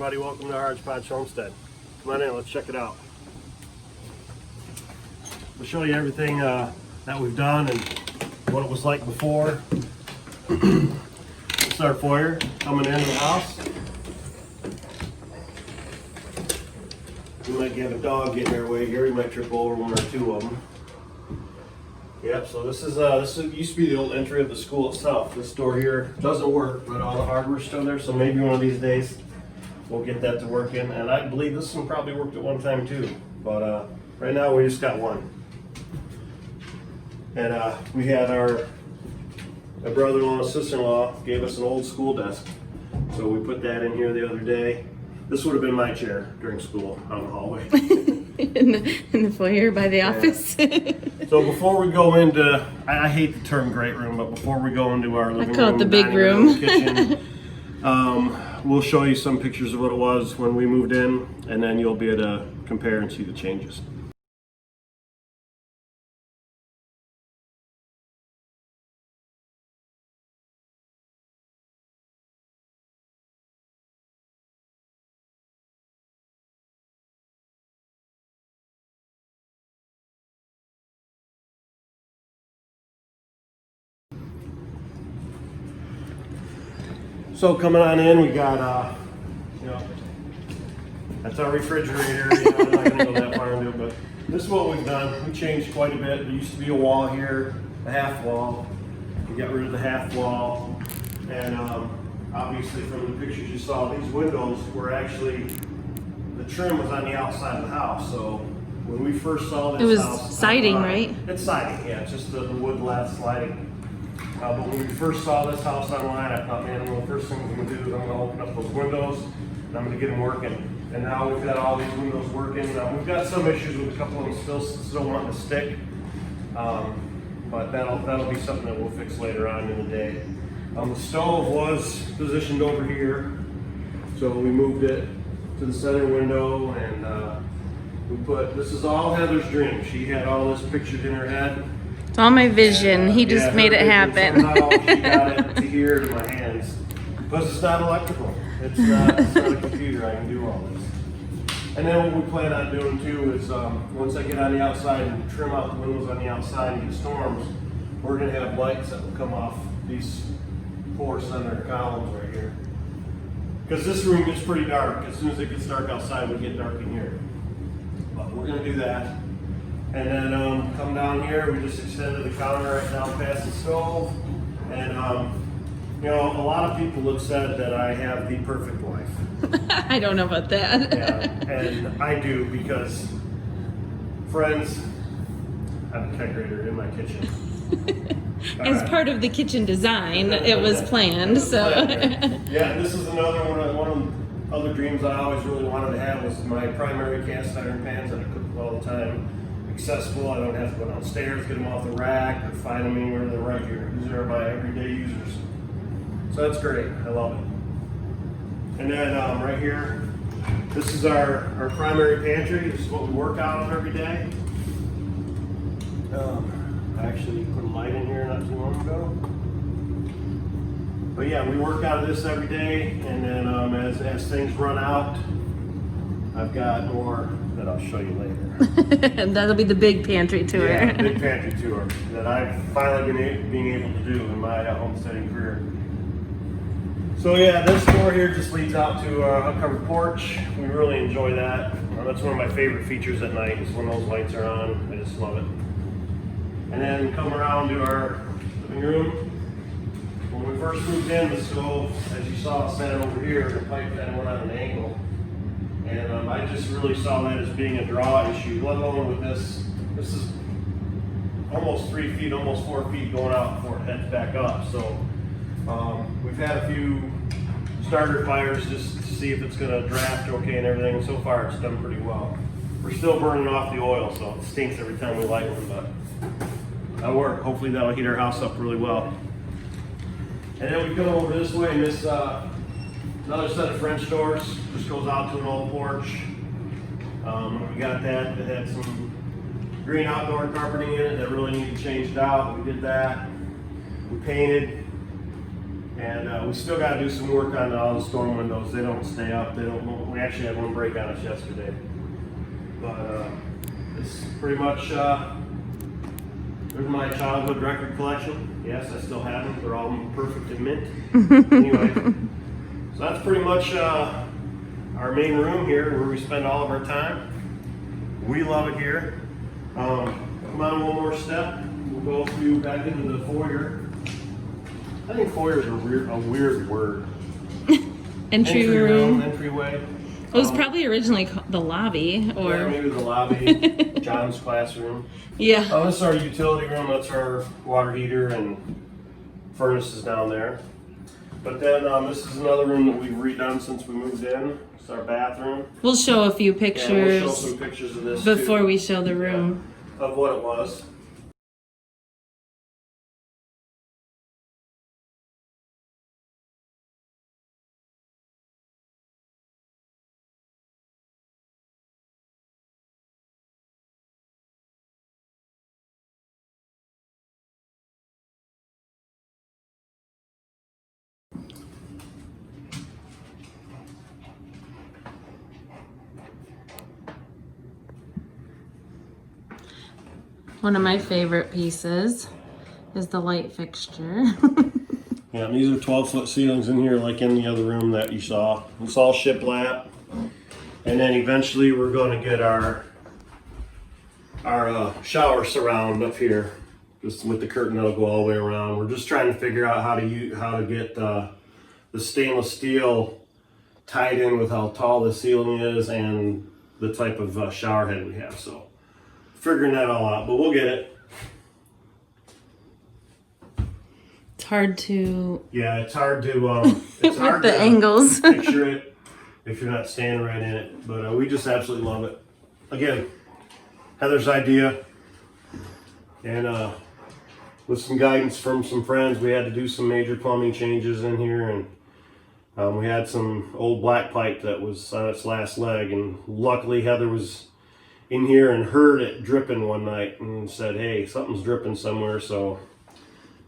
everybody, welcome to HodgePodge Homestead. Come on in, let's check it out. We'll show you everything that we've done and what it was like before. This is our foyer coming into the house. You might have a dog getting their way here. You might trip over one or two of them. Yep, so this used to be the old entry of the school itself. This door here doesn't work, but all the hardware's still there, so maybe one of these days we'll get that to work in. And I believe this one probably worked at one time too, but right now we just got one. And we had my brother-in-law and sister-in-law gave us an old school desk, so we put that in here the other day. This would have been my chair during school out in the hallway. in the foyer by the office. So before we go into, I hate the term great room, but before we go into our living room, I call it the big room, kitchen, we'll show you some pictures of what it was when we moved in, and then you'll be able to compare and see the changes. So coming on in, we got, that's our refrigerator. I'm not going to go that far into it, but this is what we've done. We changed quite a bit. There used to be a wall here, a half wall. We got rid of the half wall, and obviously from the pictures you saw, these windows were actually, the trim was on the outside of the house. So when we first saw this it was house, siding, right? It's siding, yeah. It's just the wood lath sliding. But when we first saw this house online, I thought, man, one of the first things I'm going to do is I'm going to open up those windows and I'm going to get them working. And now we've got all these windows working. We've got some issues with a couple of them still wanting to stick, but that'll be something that we'll fix later on in the day. The stove was positioned over here, so we moved it to the center window, and this is all Heather's dream. She had all this pictured in her head. It's all my vision. He just made it happen. Somehow she got it to here to my hands. Because it's not electrical. It's not a computer. I can do all this. And then what we plan on doing too is once I get on the outside and trim out the windows on the outside and get storms, we're going to have lights that will come off these 4 center columns right here. Because this room gets pretty dark. As soon as it gets dark outside, we get dark in here. But we're going to do that. And then come down here, we just extended the counter right down past the stove. And a lot of people have said that I have the perfect wife. I don't know about that. Yeah, and I do, because friends, I have a kegerator in my kitchen. As part of the kitchen design, it was planned, so. Yeah, this is another one of the other dreams I always really wanted to have, was my primary cast iron pans that I cook with all the time. Accessible. I don't have to go downstairs, get them off the rack, or find them anywhere. They're right here. These are my everyday users. So that's great. I love it. And then right here, this is our primary pantry. This is what we work out of every day. I actually put a light in here not too long ago. But yeah, we work out of this every day, and then as things run out, I've got more that I'll show you later. That'll be the big pantry tour. Yeah, big pantry tour that I've finally been able to do in my homesteading career. So yeah, this door here just leads out to our uncovered porch. We really enjoy that. That's one of my favorite features at night, is when those lights are on. I just love it. And then come around to our living room. When we first moved in, the stove, as you saw, sat over here. The pipe kind of went on an angle. And I just really saw that as being a draw issue, let alone with this. This is almost 3 feet, almost 4 feet going out before it heads back up. So we've had a few starter fires just to see if it's going to draft okay and everything. And so far it's done pretty well. We're still burning off the oil, so it stinks every time we light one, but that'll work. Hopefully that'll heat our house up really well. And then we come over this way, and this another set of French doors just goes out to an old porch. We got that. It had some green outdoor carpeting in it that really needed changed out. We did that. We painted. And we still got to do some work on all the storm windows. They don't stay up. We actually had one break on us yesterday. But it's pretty much, there's my childhood record collection. Yes, I still have them. They're all perfect and mint. Anyway, so that's pretty much our main room here where we spend all of our time. We love it here. Come on one more step. We'll go through back into the foyer. I think foyer is a weird word. Entry room. Entryway. It was probably originally called the lobby, or yeah, maybe the lobby, John's classroom. yeah. Oh, this is our utility room. That's our water heater and furnaces down there. But then this is another room that we've redone since we moved in. It's our bathroom. We'll show a few Yeah, pictures we'll show some pictures of this before too, we show the room. of what it was. One of my favorite pieces is the light fixture. Yeah, and these are 12-foot ceilings in here, like in the other room that you saw. It's all shiplap. And then eventually we're going to get our shower surround up here, just with the curtain that'll go all the way around. We're just trying to figure out how to get the stainless steel tied in with how tall the ceiling is and the type of shower head we have. So figuring that all out, but we'll get it. It's hard to Yeah, it's hard to it's with hard the to angles. picture it if you're not standing right in it. But we just absolutely love it. Again, Heather's idea, and with some guidance from some friends, we had to do some major plumbing changes in here, and we had some old black pipe that was on its last leg, and luckily Heather was in here and heard it dripping one night and said, hey, something's dripping somewhere. So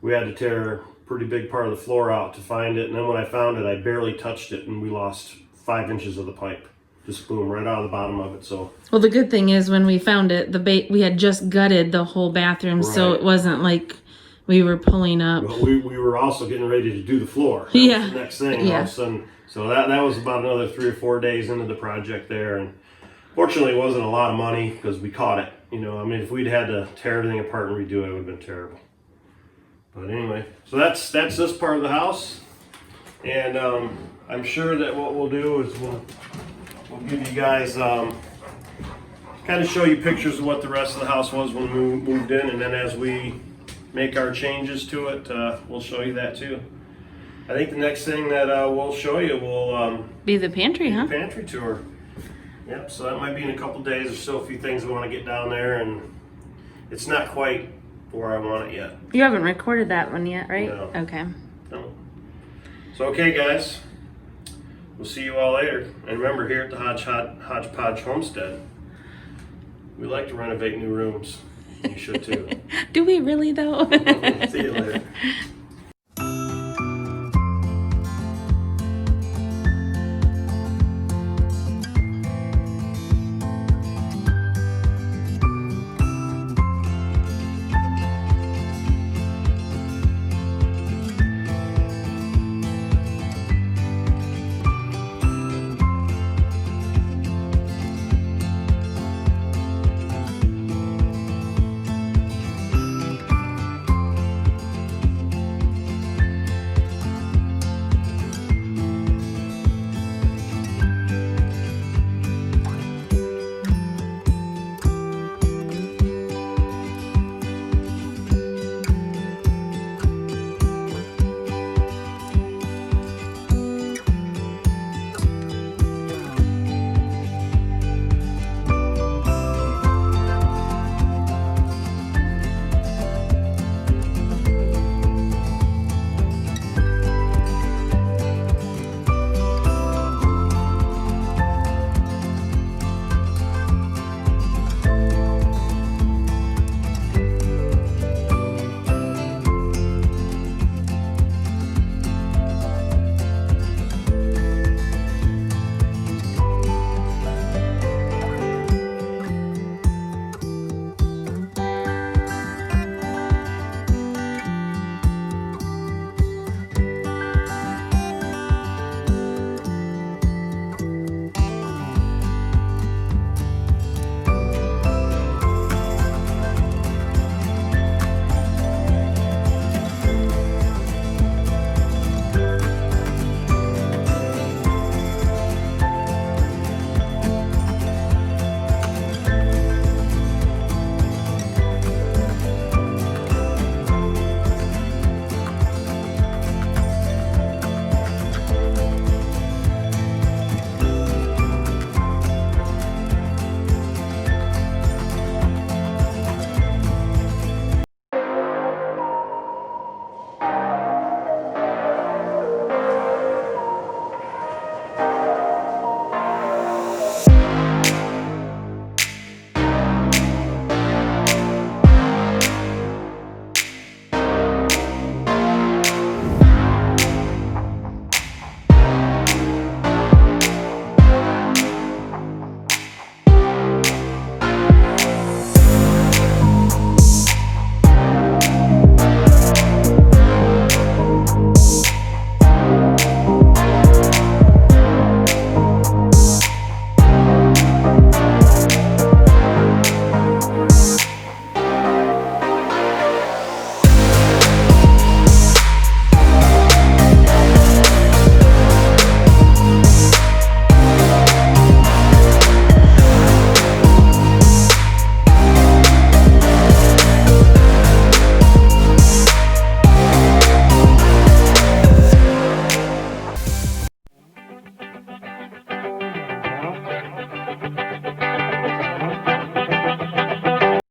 we had to tear a pretty big part of the floor out to find it. And then when I found it, I barely touched it and we lost 5 inches of the pipe. Just boom, right out of the bottom of it. So Well, the good thing is when we found it, we had just gutted the whole bathroom, so Right. it wasn't like we were pulling up. but we were also getting ready to do the floor. That Yeah. was the next thing. All Yeah. of a sudden, so that was about another 3 or 4 days into the project there. And fortunately, it wasn't a lot of money because we caught it. You know, I mean, if we'd had to tear everything apart and redo it, it would have been terrible. But anyway, so that's this part of the house. And I'm sure that what we'll do is we'll give you guys kind of show you pictures of what the rest of the house was when we moved in, and then as we make our changes to it, we'll show you that too. I think the next thing that we'll show you will Be the pantry, huh? pantry tour. Yep, so that might be in a couple days. There's still a few things we want to get down there, and it's not quite where I want it yet. You haven't recorded that one yet, right? No. Okay. No. So okay, guys, we'll see you all later. And remember, here at the HodgePodge Homestead, we like to renovate new rooms. You should too. Do we really though? See you later.